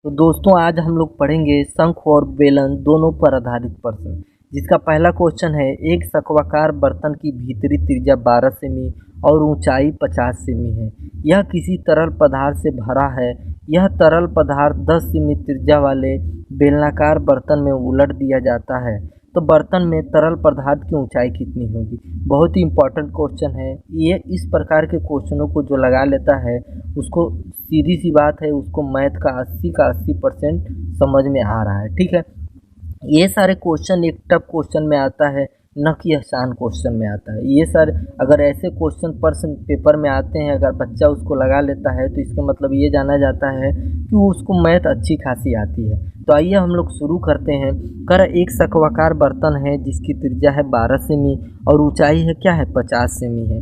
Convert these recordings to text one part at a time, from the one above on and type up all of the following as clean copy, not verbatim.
तो दोस्तों आज हम लोग पढ़ेंगे शंख और बेलन दोनों पर आधारित प्रश्न, जिसका पहला क्वेश्चन है। एक शंक्वाकार बर्तन की भीतरी त्रिज्या 12 सेमी और ऊंचाई 50 सेमी है। यह किसी तरल पदार्थ से भरा है। यह तरल पदार्थ 10 सेमी त्रिज्या वाले बेलनाकार बर्तन में उलट दिया जाता है, तो बर्तन में तरल पदार्थ की ऊंचाई कितनी होगी। बहुत ही इम्पोर्टेंट क्वेश्चन है ये। इस प्रकार के क्वेश्चनों को जो लगा लेता है उसको सीधी सी बात है, उसको मैथ का 80% समझ में आ रहा है। ठीक है, ये सारे क्वेश्चन एक टफ क्वेश्चन में आता है, न कि आसान क्वेश्चन में आता है। ये सारे अगर ऐसे क्वेश्चन प्रश्न पेपर में आते हैं, अगर बच्चा उसको लगा लेता है तो इसका मतलब ये जाना जाता है कि उसको मैथ अच्छी खासी आती है। तो आइए हम लोग शुरू करते हैं। एक शंक्वाकार बर्तन है जिसकी त्रिज्या है 12 सेमी और ऊंचाई है क्या है 50 सेमी है।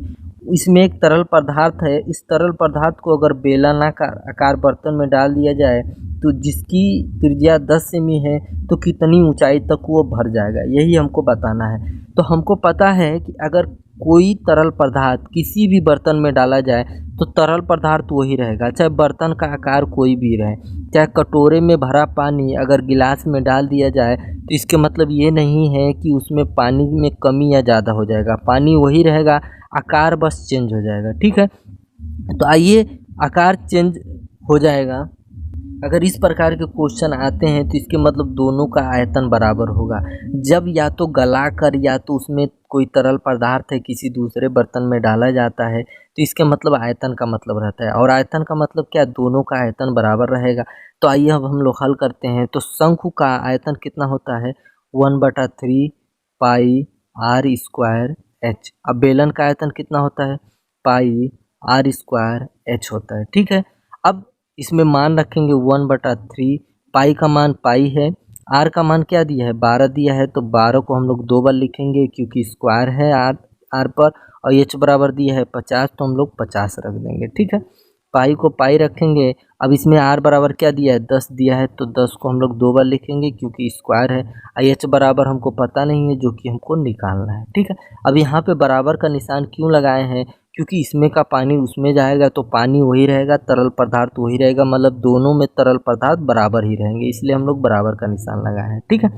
इसमें एक तरल पदार्थ है। इस तरल पदार्थ को अगर बेलनाकार आकार बर्तन में डाल दिया जाए तो जिसकी त्रिज्या 10 सेमी है तो कितनी ऊंचाई तक वो भर जाएगा, यही हमको बताना है। तो हमको पता है कि अगर कोई तरल पदार्थ किसी भी बर्तन में डाला जाए तो तरल पदार्थ वही रहेगा, चाहे बर्तन का आकार कोई भी रहे। चाहे कटोरे में भरा पानी अगर गिलास में डाल दिया जाए तो इसके मतलब ये नहीं है कि उसमें पानी में कमी या ज़्यादा हो जाएगा, पानी वही रहेगा, आकार बस चेंज हो जाएगा। ठीक है, तो आइए आकार चेंज हो जाएगा। अगर इस प्रकार के क्वेश्चन आते हैं तो इसके मतलब दोनों का आयतन बराबर होगा। जब या तो गला कर या तो उसमें कोई तरल पदार्थ है किसी दूसरे बर्तन में डाला जाता है तो इसके मतलब आयतन का मतलब रहता है, और आयतन का मतलब क्या, दोनों का आयतन बराबर रहेगा। तो आइए अब हम लोग हल करते हैं। तो शंकु का आयतन कितना होता है 1/3 पाई आर स्क्वायर एच। अब बेलन का आयतन कितना होता है पाई आर स्क्वायर एच होता है। ठीक है, अब इसमें मान रखेंगे 1/3, पाई का मान पाई है, आर का मान क्या दिया है 12 दिया है, तो 12 को हम लोग 2 बार लिखेंगे क्योंकि स्क्वायर है आर पर, और एच बराबर दिया है 50 तो हम लोग 50 रख देंगे। ठीक है, पाई को पाई रखेंगे। अब इसमें आर बराबर क्या दिया है 10 दिया है, तो 10 को हम लोग 2 बार लिखेंगे क्योंकि स्क्वायर है। एच बराबर हमको पता नहीं है जो कि हमको निकालना है। ठीक है, अब यहाँ पे बराबर का निशान क्यों लगाए हैं, क्योंकि इसमें का पानी उसमें जाएगा तो पानी वही रहेगा, तरल पदार्थ वही रहेगा, मतलब दोनों में तरल पदार्थ बराबर ही रहेंगे, इसलिए हम लोग बराबर का निशान लगाए हैं। ठीक है,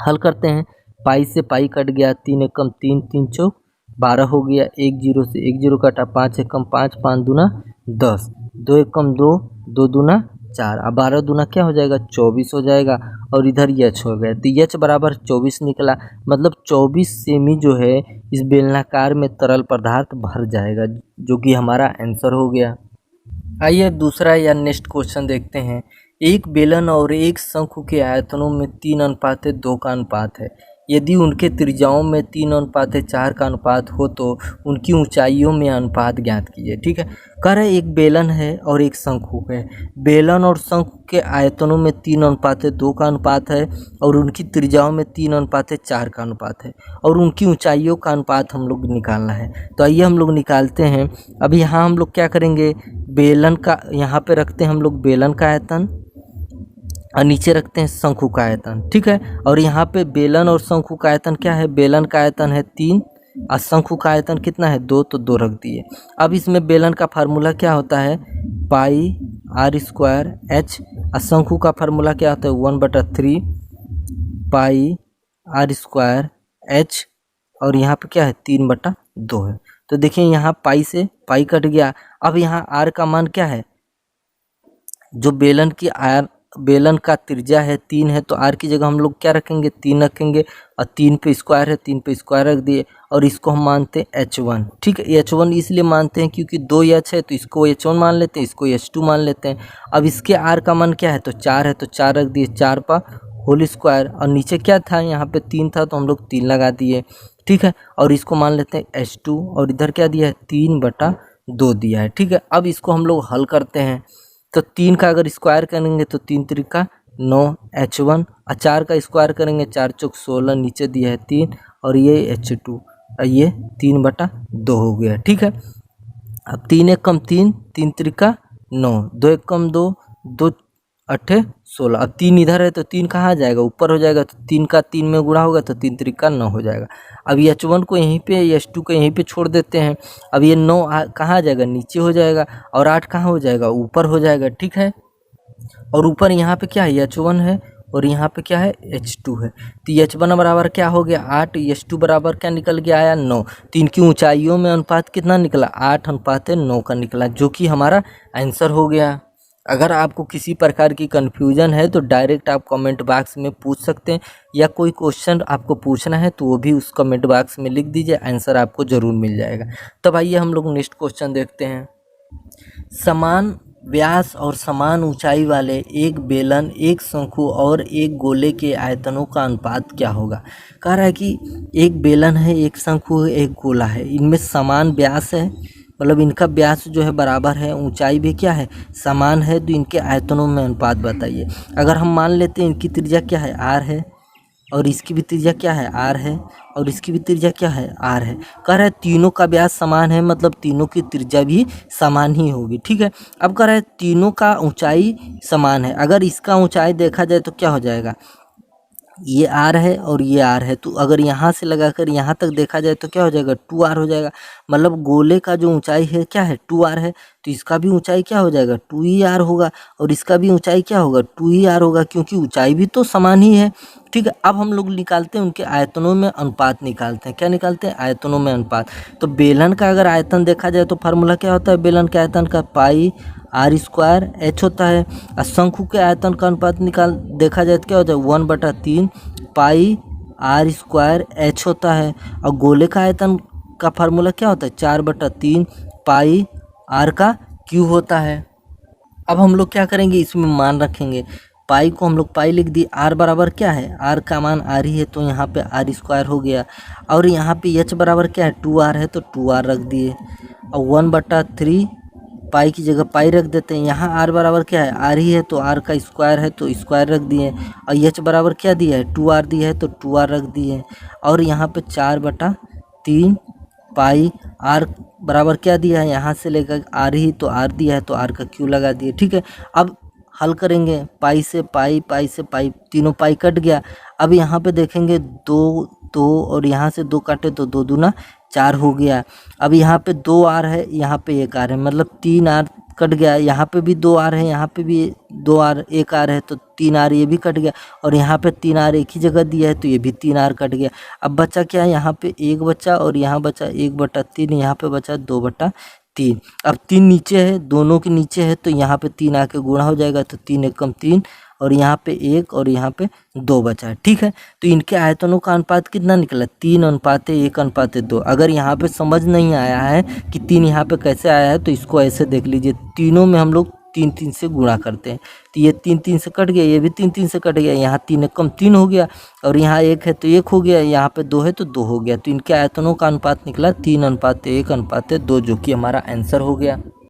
हल करते हैं। पाई से पाई कट गया, 3 एकम 3, 3 चौक 12 हो गया, 1 जीरो से 1 जीरो कटा, 5 एकम 5, 5 दूना 10, 2 एकम 2, 2 दूना 4, अब 12 दूना क्या हो जाएगा 24 हो जाएगा, और इधर यच हो गया तो यच बराबर 24 निकला, मतलब 24 सेमी जो है इस बेलनाकार में तरल पदार्थ भर जाएगा, जो कि हमारा आंसर हो गया। आइए दूसरा या नेक्स्ट क्वेश्चन देखते हैं। एक बेलन और एक शंकु के आयतनों में 3:2 का अनुपात है। यदि उनके त्रिज्याओं में 3:4 का अनुपात हो तो उनकी ऊंचाइयों में अनुपात ज्ञात कीजिए। ठीक है, कह रहे एक बेलन है और एक शंकु है। बेलन और शंकु के आयतनों में 3:2 का अनुपात है और उनकी त्रिज्याओं में 3:4 का अनुपात है, और उनकी ऊंचाइयों का अनुपात हम लोग निकालना है। तो आइए हम लोग निकालते हैं। अभी यहाँ हम लोग क्या करेंगे, बेलन का यहाँ पे रखते हैं हम लोग बेलन का आयतन और नीचे रखते हैं शंकु का आयतन। ठीक है, और यहाँ पे बेलन और शंकु का आयतन क्या है, बेलन का आयतन है 3 और शंकु का आयतन कितना है 2, तो 2 रख दिए। अब इसमें बेलन का फार्मूला क्या होता है पाई आर स्क्वायर एच, और शंकु का फार्मूला क्या होता है 1/3 पाई आर स्क्वायर एच, और यहाँ पे क्या है 3/2 है। तो देखिए यहाँ पाई से पाई कट गया। अब यहाँ आर का मान क्या है, जो बेलन का त्रिज्या है 3 है, तो आर की जगह हम लोग क्या रखेंगे 3 रखेंगे, और 3 पे स्क्वायर है 3 पे स्क्वायर रख दिए, और इसको हम मानते हैं h1। ठीक है, h1 इसलिए मानते हैं क्योंकि 2 h है तो इसको h1 मान लेते हैं, इसको h2 मान लेते हैं। अब इसके आर का मान क्या है तो 4 है, तो 4 रख दिए, 4 पर होल स्क्वायर, और नीचे क्या था यहाँ पे 3 था तो हम लोग 3 लगा दिए। ठीक है, और इसको मान लेते हैं h2, और इधर क्या दिया है 3/2 दिया है। ठीक है, अब इसको हम लोग हल करते हैं। तो 3 का अगर स्क्वायर करेंगे तो 3 त्रिका 9 h1, और 4 का स्क्वायर करेंगे 4 चौक 16, नीचे दिया है 3, और ये h2, और ये 3/2 हो गया। ठीक है, अब 3 एकम 3, 3 त्रिका 9, 2 एकम 2, 2 8 16, अब 3 इधर है तो 3 कहाँ जाएगा ऊपर हो जाएगा, तो 3 का 3 में गुणा होगा तो 3 त्रिका 9 हो जाएगा। अब h1 को यहीं पे h2 को यहीं पे छोड़ देते हैं। अब ये 9 कहाँ जाएगा नीचे हो जाएगा, और 8 कहाँ हो जाएगा ऊपर हो जाएगा। ठीक है, और ऊपर यहाँ पे क्या है H1 है और यहाँ पे क्या है H2 है। तो H1 बराबर क्या हो गया 8, H2 बराबर क्या निकल के आया 9। तो इनकी ऊंचाइयों में अनुपात कितना निकला 8:9 का निकला, जो कि हमारा आंसर हो गया। अगर आपको किसी प्रकार की कन्फ्यूजन है तो डायरेक्ट आप कमेंट बॉक्स में पूछ सकते हैं, या कोई क्वेश्चन आपको पूछना है तो वो भी उस कमेंट बॉक्स में लिख दीजिए, आंसर आपको ज़रूर मिल जाएगा। तब आइए हम लोग नेक्स्ट क्वेश्चन देखते हैं। समान व्यास और समान ऊंचाई वाले एक बेलन, एक शंकु और एक गोले के आयतनों का अनुपात क्या होगा। कह रहा है कि एक बेलन है, एक शंकु है, एक गोला है, इनमें समान व्यास है, मतलब इनका व्यास जो है बराबर है, ऊंचाई भी क्या है समान है, तो इनके आयतनों में अनुपात बताइए। अगर हम मान लेते हैं इनकी त्रिज्या क्या है r है, और इसकी भी त्रिज्या क्या है r है, और इसकी भी त्रिज्या क्या है r है। कह रहा है तीनों का व्यास समान है, मतलब तीनों की त्रिज्या भी समान ही होगी। ठीक है, अब कह रहा है तीनों का ऊंचाई समान है। अगर इसका ऊंचाई देखा जाए तो क्या हो जाएगा, ये r है और ये r है, तो अगर यहाँ से लगाकर यहाँ तक देखा जाए तो क्या हो जाएगा 2r हो जाएगा। मतलब गोले का जो ऊंचाई है क्या है 2r है, तो इसका भी ऊंचाई क्या हो जाएगा 2r होगा, और इसका भी ऊंचाई क्या होगा 2r होगा, क्योंकि ऊंचाई भी तो समान ही है। ठीक है, अब हम लोग निकालते हैं उनके आयतनों में अनुपात निकालते हैं। क्या निकालते हैं आयतनों में अनुपात। तो बेलन का अगर आयतन देखा जाए तो फार्मूला क्या होता है बेलन के आयतन का पाई r² h होता है। और शंकु के आयतन का अनुपात निकाल देखा जाए तो क्या होता है 1/3 पाई r² h होता है। और गोले का आयतन का फार्मूला क्या होता है 4/3 पाई r³ होता है। अब हम लोग क्या करेंगे, इसमें मान रखेंगे, पाई को हम लोग पाई लिख दिए, r बराबर क्या है r का मान r ही है, तो यहाँ पे r² हो गया। और यहाँ पे h बराबर क्या है 2r है, तो 2r रख दिए। और 1/3 पाई की जगह पाई रख देते हैं। यहाँ r बराबर क्या है r ही है, तो r का स्क्वायर है, तो स्क्वायर रख दिए। और h बराबर क्या दिया है 2r दिया है, तो 2r रख दिए। और यहाँ पे 4/3 पाई r बराबर क्या दिया है, यहाँ से लेकर r ही, तो r दिया है, तो r का q लगा दिए। ठीक है, अब हल करेंगे, पाई से पाई, पाई से पाई, तीनों पाई कट गया। अब यहाँ पे देखेंगे 2 और यहाँ से 2 काटे तो 2 दूना 4 हो गया। अब यहाँ पे 2r है, यहाँ पे 1r है, मतलब 3r कट गया। यहाँ पे भी 2r है, यहाँ पे भी 2r 1r है, तो 3r ये भी कट गया। और यहाँ पे 3r एक ही जगह दिया है, तो ये भी 3r कट गया। अब बचा क्या है, यहाँ पे 1 बचा, और यहाँ बचा 1/3, यहाँ पे बचा 2/3। अब 3 नीचे है, दोनों के नीचे है, तो यहाँ पे 3 आके गुणा हो जाएगा, तो 3 एकम 3, और यहाँ पे 1 और यहाँ पे 2 बचा है। ठीक है, तो इनके आयतनों का अनुपात कितना निकला 3:1:2। अगर यहाँ पे समझ नहीं आया है कि 3 यहाँ पे कैसे आया है, तो इसको ऐसे देख लीजिए, तीनों में हम लोग 3 से गुणा करते हैं, तो ये 3 से कट गया, ये भी 3 से कट गया, यहाँ 3 एकम 3 हो गया, और यहाँ 1 है तो 1 हो गया, यहाँ पे 2 है तो 2 हो गया। तो इनके आयतनों का अनुपात निकला 3:1:2, जो कि हमारा आंसर हो गया।